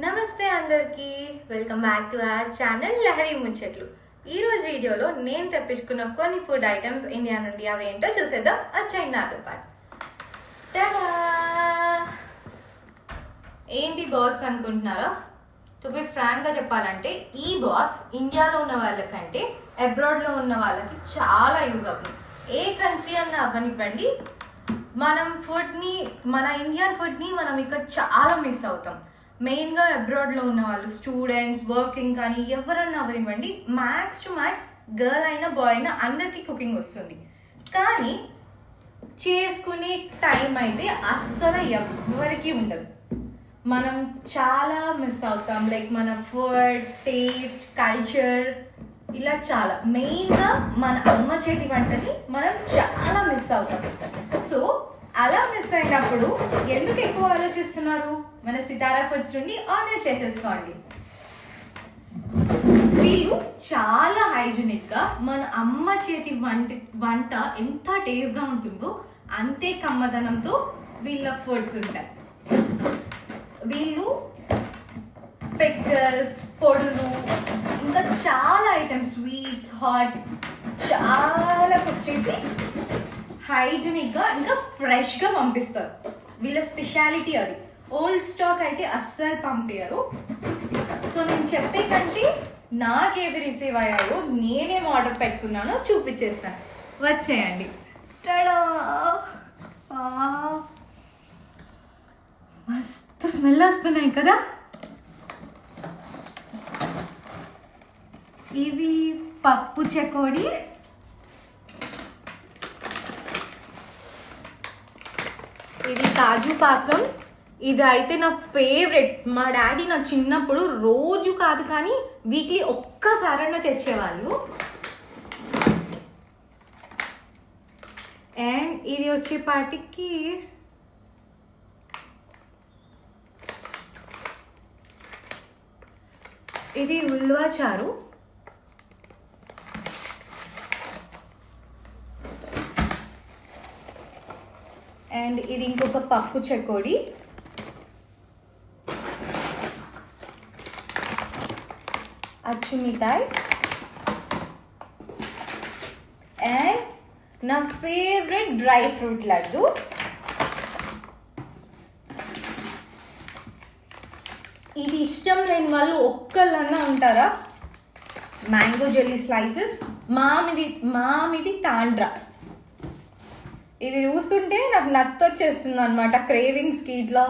నమస్తే అందరికీ, welcome back to our channel Lahari ముచ్చట్లు. ఈ రోజు వీడియోలో నేను తెప్పించుకున్న కొన్ని ఫుడ్ ఐటమ్స్ ఇండియా నుండి అవి ఏంటో చూసేద్దాం. వచ్చాయి నాతో పాటు. ఏంటి బాక్స్ అనుకుంటున్నారా? టు బి ఫ్రాంక్గా చెప్పాలంటే ఈ బాక్స్ ఇండియాలో ఉన్న వాళ్ళకంటే అబ్రాడ్లో ఉన్న వాళ్ళకి చాలా యూజ్ అవుతుంది. ఏ కంట్రీ అన్నా అవ్వనివ్వండి, మన ఇండియన్ ఫుడ్ని మనం ఇక్కడ చాలా మిస్ అవుతాం. మెయిన్గా అబ్రాడ్లో ఉన్న వాళ్ళు, స్టూడెంట్స్, వర్కింగ్ కానీ ఎవరన్నా అవనివ్వండి, మ్యాక్స్ టు మ్యాక్స్ గర్ల్ అయినా బాయ్ అయినా అందరికీ కుకింగ్ వస్తుంది. కానీ చేసుకునే టైం అయితే అస్సలు ఎవరికి ఉండదు. మనం చాలా మిస్ అవుతాం. లైక్ మన ఫుడ్, టేస్ట్, కల్చర్, ఇలా చాలా. మెయిన్గా మన అమ్మ చేతి వంటని మనం చాలా మిస్ అవుతాం. సో అలా మిస్ అయినప్పుడు ఎందుకు ఎక్కువ ఆలోచిస్తున్నారు? మన సితారా ఫుడ్స్ నుండి ఆర్డర్ చేసేసుకోండి. వీళ్ళు చాలా హైజీనిక్గా మన అమ్మ చేతి వంట ఎంత టేస్ట్గా ఉంటుందో అంతే కమ్మదనంతో వీళ్ళ ఫుడ్స్ ఉంటాయి. వీళ్ళు పిక్కల్స్, పొడులు, ఇంకా చాలా ఐటమ్స్, స్వీట్స్, హాట్స్ చాలా కుక్ చేసి హైజీనిక్గా ఇంకా ఫ్రెష్గా పంపిస్తారు. వీళ్ళ స్పెషాలిటీ అది. ఓల్డ్ స్టాక్ అయితే అస్సలు పంపించరు. సో నేను చెప్పే కంటే నాకేవి రిసీవ్ అయ్యాయో, నేనేం ఆర్డర్ పెట్టుకున్నానో చూపించేస్తాను. వచ్చేయండి. టడా! మస్తు స్మెల్ వస్తున్నాయి కదా. ఇవి పప్పు చెకోడి, ఇది కాజు పాకం. ఇది అయితే నా ఫేవరెట్. మా డాడీ నా చిన్నప్పుడు రోజు కాదు కానీ వీక్లీ ఒక్కసారైనా తెచ్చేవాళ్ళు. అండ్ ఇది వచ్చేపాటికి ఇది ఉల్వాచారు. అండ్ ఇది ఇంకొక పప్పు చెకోడి. అచ్చు మిఠాయి. అండ్ నా ఫేవరెట్ డ్రై ఫ్రూట్ లడ్డు. ఇది ఇష్టం లేని వాళ్ళు ఒక్కళ్ళన్నా ఉంటారా? మ్యాంగో జెల్లీ స్లైసెస్, మామిడి తాండ్రా. ఇది చూస్తుంటే నాకు నత్తొచ్చేస్తుంది అనమాట. క్రేవింగ్స్కి ఇట్లా